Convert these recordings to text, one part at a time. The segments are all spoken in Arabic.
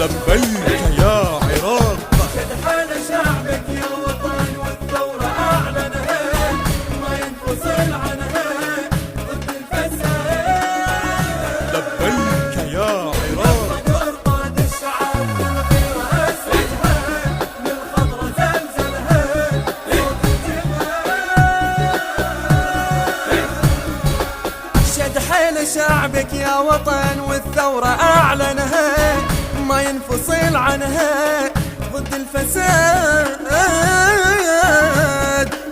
لبيك يا عراق. شد حال شعبك يا وطن والثورة أعلنها، ما ينفصل عنها ضد الفساد. لبيك يا عراق. صدر قاد الشعب للغيرة أسعدها، للخضرة زلزلها صوت الجهاد. شد حيل شعبك يا وطن والثورة أعلنها، ما ينفصل عنها ضد الفساد.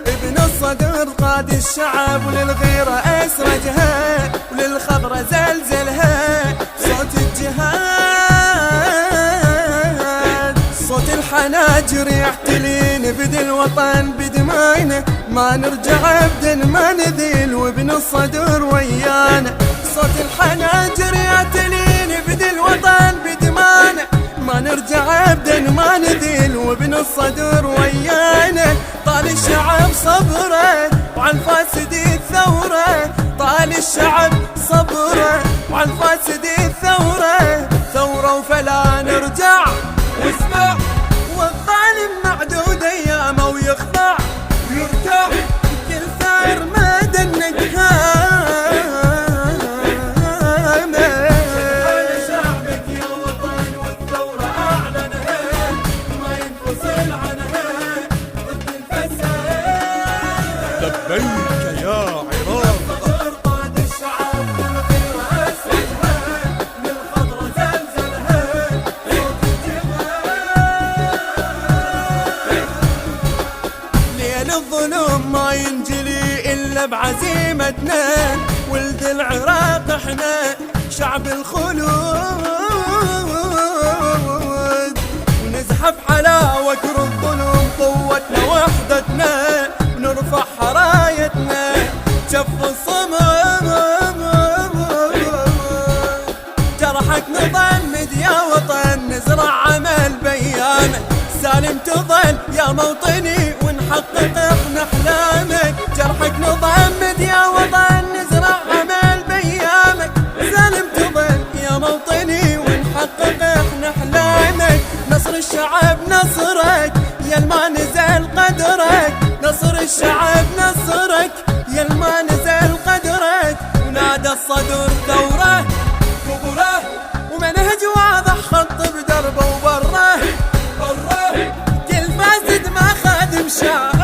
ابن الصدر قاد الشعب وللغيرة أسرجها، وللخضرة زلزلها صوت الجهاد. صوت الحناجر يحتلين بدي الوطن بدماينا، ما نرجع ابدا ما نذيل وابن الصدر ويانا. صوت الحناجر يحتلين بدي الوطن بدمانا، ما نرجع ابدا ما نذيل وابن الصدر ويانا. طال الشعب صبره وعن فاسدي الثوره، طال الشعب صبره وعن فاسدي الثوره. ثوره وفلا نرجع واسمع، والظالم معدود ايامه ويخضع ويرتاح كل ثائر مدى النجهامه. شعبك يا وطن والثوره اعلنها، ما ينفصل عنها ضد الفساد. لبيك يا عراق. صدر قاد الشعب للغيرة أسعدها، للخضرة زلزلها صوت الجهاد. ليل الظلم ما ينجلي إلا بعزيمتنا، ولد العراق احنا شعب الخلود. ونزحف حلاوة الظلم قوتنا وحدتنا، ونرفع حرايتنا جف الصمم. جرحك نضمد يا وطن نزرع عمل بيامك، سالم تظل يا موطني ونحقق احنا احلامك. جرحك نضمد يا وطن نزرع عمل بيامك، سالم تظل يا موطني ونحقق احنا احلامك. نصر الشعب نصرك يا ما نزل قدرك، نصر الشعب نصرك يا ما نزل قدرك. ونادى الصدر ثوره كبره، ومنهج واضح خط بدربه وبره. كل فاسد ما خادم شعب